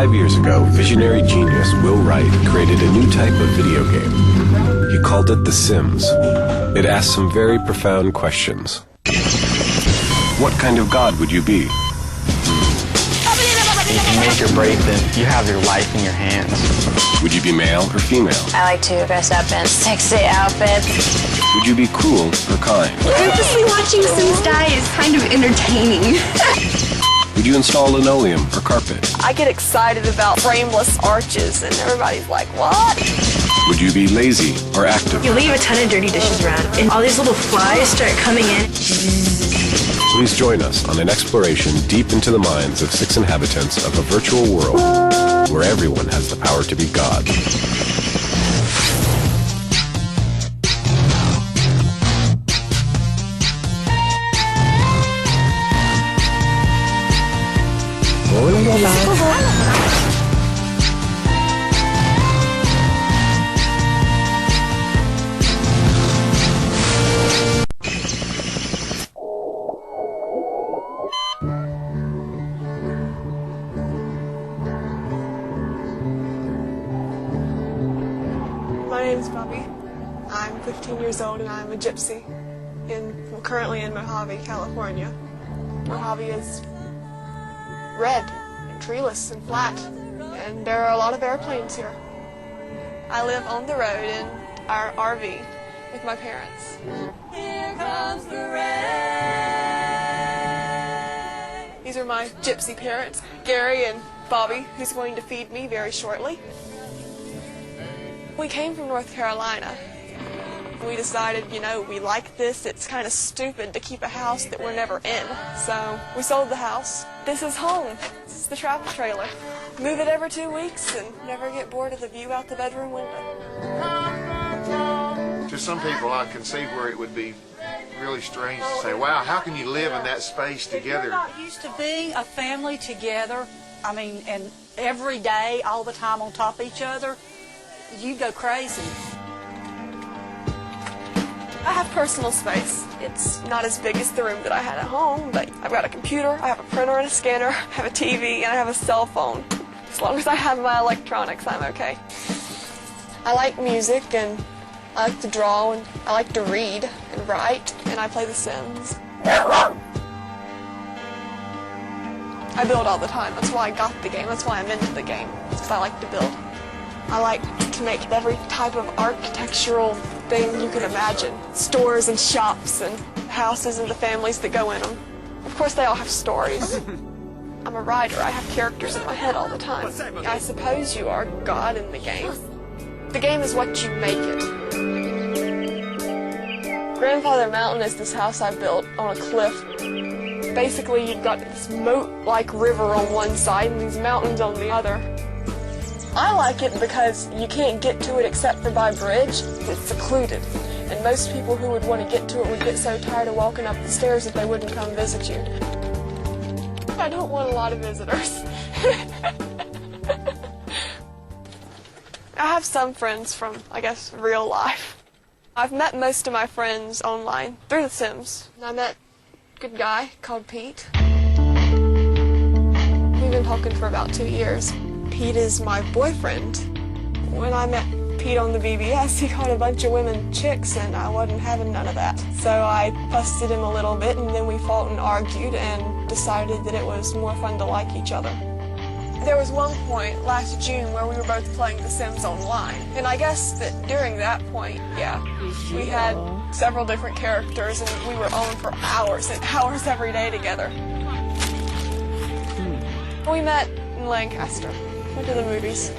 5 years ago, visionary genius Will Wright created a new type of video game. He called it The Sims. It asked some very profound questions. What kind of God would you be? If you make or break, then you have your life in your hands. Would you be male or female? I like to dress up in sexy outfits. Would you be cruel or kind? Honestly, watching Sims die is kind of entertaining. Would you install linoleum or carpet? I get excited about frameless arches, and everybody's like, what? Would you be lazy or active? You leave a ton of dirty dishes around, and all these little flies start coming in. Please join us on an exploration deep into the minds of 6 inhabitants of a virtual world where everyone has the power to be God. My name's Bobby. I'm 15 years old and I'm a gypsy. Currently in Mojave, California. Mojave is red and treeless and flat, and there are a lot of airplanes here. I live on the road in our RV with my parents. Here comes the rain. These are my gypsy parents, Gary and Bobby, who's going to feed me very shortly. We came from North Carolina. We decided, we like this. It's kind of stupid to keep a house that we're never in. So we sold the house. This is home. This is the travel trailer. Move it every 2 weeks and never get bored of the view out the bedroom window. To some people, I can see where it would be really strange to say, wow, how can you live in that space together? We're not used to being a family together. And every day, all the time on top of each other, you go crazy. I have personal space. It's not as big as the room that I had at home, but I've got a computer, I have a printer and a scanner, I have a TV, and I have a cell phone. As long as I have my electronics, I'm okay. I like music, and I like to draw, and I like to read and write, and I play The Sims. I build all the time. That's why I got the game. That's why I'm into the game. It's because I like to build. I like to make every type of architectural thing you can imagine. Stores and shops and houses and the families that go in them. Of course, they all have stories. I'm a writer. I have characters in my head all the time. I suppose you are God in the game. The game is what you make it. Grandfather Mountain is this house I built on a cliff. Basically, you've got this moat-like river on one side and these mountains on the other. I like it because you can't get to it except for by bridge. It's secluded, and most people who would want to get to it would get so tired of walking up the stairs that they wouldn't come visit you. I don't want a lot of visitors. I have some friends from, I guess, real life. I've met most of my friends online through The Sims. I met a good guy called Pete. We've been talking for about 2 years. Pete is my boyfriend. When I met Pete on the BBS, he called a bunch of women chicks, and I wasn't having none of that. So I busted him a little bit, and then we fought and argued and decided that it was more fun to like each other. There was one point last June where we were both playing The Sims online, and I guess that during that point, we had several different characters, and we were on for hours and hours every day together. We met in Lancaster. Went to the movies.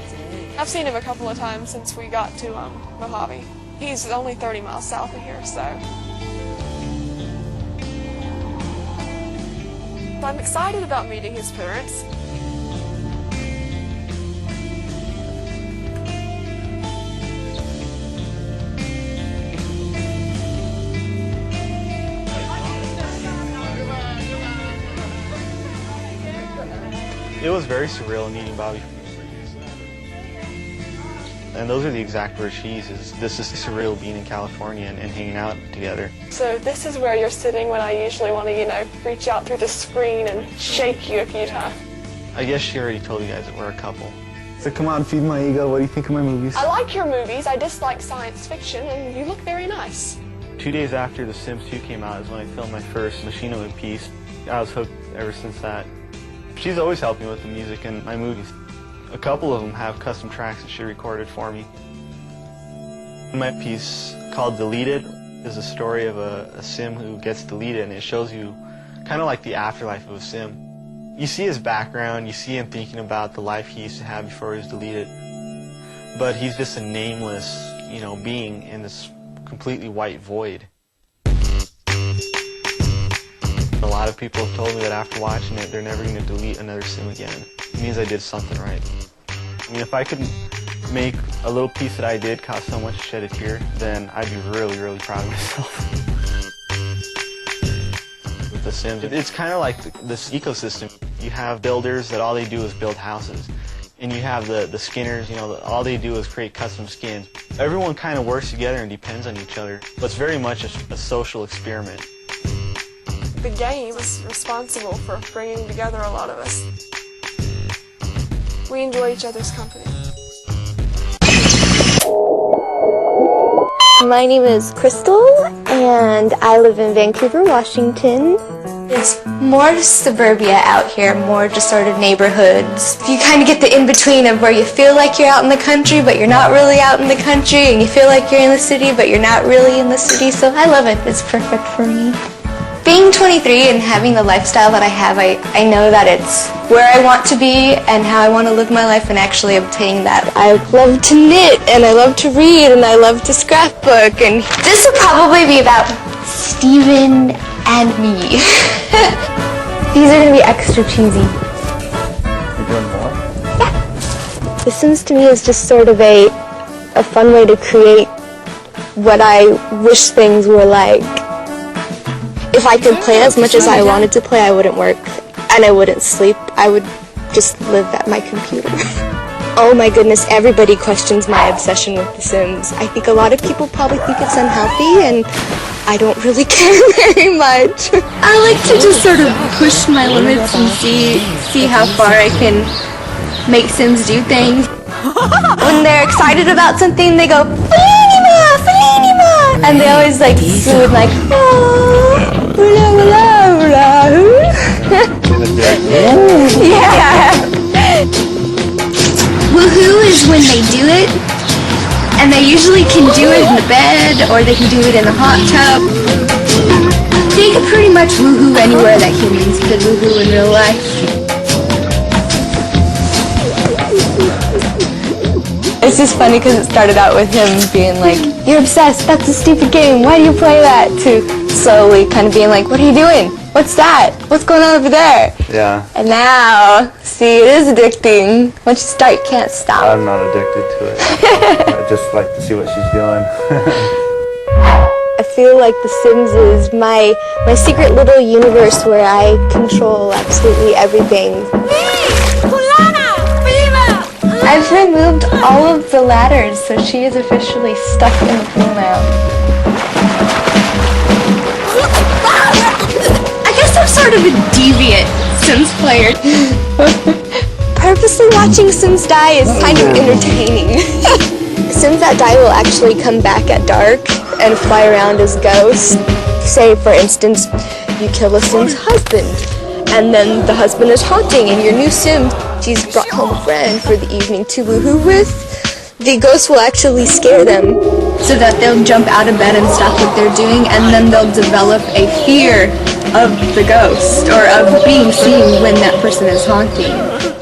I've seen him a couple of times since we got to Mojave. He's only 30 miles south of here, so. I'm excited about meeting his parents. It was very surreal meeting Bobby. And those are the exact words she uses. This is surreal being in California and hanging out together. So this is where you're sitting when I usually want to, reach out through the screen and shake you a few times. I guess she already told you guys that we're a couple. So come on, feed my ego. What do you think of my movies? I like your movies. I dislike science fiction, and you look very nice. 2 days after The Sims 2 came out is when I filmed my first Machine of a Piece. I was hooked ever since that. She's always helped me with the music in my movies. A couple of them have custom tracks that she recorded for me. My piece called Deleted is a story of a Sim who gets deleted, and it shows you kind of like the afterlife of a Sim. You see his background, you see him thinking about the life he used to have before he was deleted. But he's just a nameless, being in this completely white void. A lot of people have told me that after watching it, they're never going to delete another Sim again. It means I did something right. I mean, if I could make a little piece that I did cause someone to shed a tear, then I'd be really, really proud of myself. With The Sims, it's kind of like this ecosystem. You have builders that all they do is build houses. And you have the skinners, all they do is create custom skins. Everyone kind of works together and depends on each other. But it's very much a social experiment. The game is responsible for bringing together a lot of us. We enjoy each other's company. My name is Crystal, and I live in Vancouver, Washington. It's more suburbia out here, more just sort of neighborhoods. You kind of get the in-between of where you feel like you're out in the country, but you're not really out in the country, and you feel like you're in the city, but you're not really in the city, so I love it. It's perfect for me. Being 23 and having the lifestyle that I have, I know that it's where I want to be and how I want to live my life and actually obtain that. I love to knit, and I love to read, and I love to scrapbook, and this will probably be about Steven and me. These are going to be extra cheesy. You're doing more? Yeah. The Sims to me is just sort of a fun way to create what I wish things were like. If I could play as much as I wanted to play, I wouldn't work, and I wouldn't sleep. I would just live at my computer. Oh my goodness, everybody questions my obsession with The Sims. I think a lot of people probably think it's unhealthy, and I don't really care very much. I like to just sort of push my limits and see how far I can make Sims do things. When they're excited about something, they go, Felinima, Felinima! And they always like swoon like, oh, blah, blah, blah. Yeah. Woohoo is when they do it, and they usually can do it in the bed, or they can do it in the hot tub. They can pretty much woohoo anywhere that humans could woohoo in real life. It's just funny because it started out with him being like, you're obsessed, that's a stupid game, why do you play that? To slowly kind of being like, what are you doing? What's that? What's going on over there? Yeah. And now, see, it is addicting. Once you start, you can't stop. I'm not addicted to it. I just like to see what she's doing. I feel like The Sims is my secret little universe where I control absolutely everything. I've removed all of the ladders, so she is officially stuck in the pool now. I guess I'm sort of a deviant Sims player. Purposely watching Sims die is kind of entertaining. Sims that die will actually come back at dark and fly around as ghosts. Say, for instance, you kill a Sim's husband, and then the husband is haunting, and your new Sim, she's brought home a friend for the evening to woohoo with. The ghost will actually scare them, so that they'll jump out of bed and stop what they're doing, and then they'll develop a fear of the ghost, or of being seen when that person is haunting.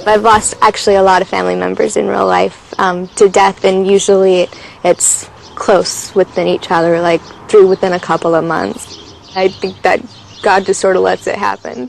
I've lost actually a lot of family members in real life to death, and usually it's close within each other, like 3 within a couple of months. I think that God just sort of lets it happen.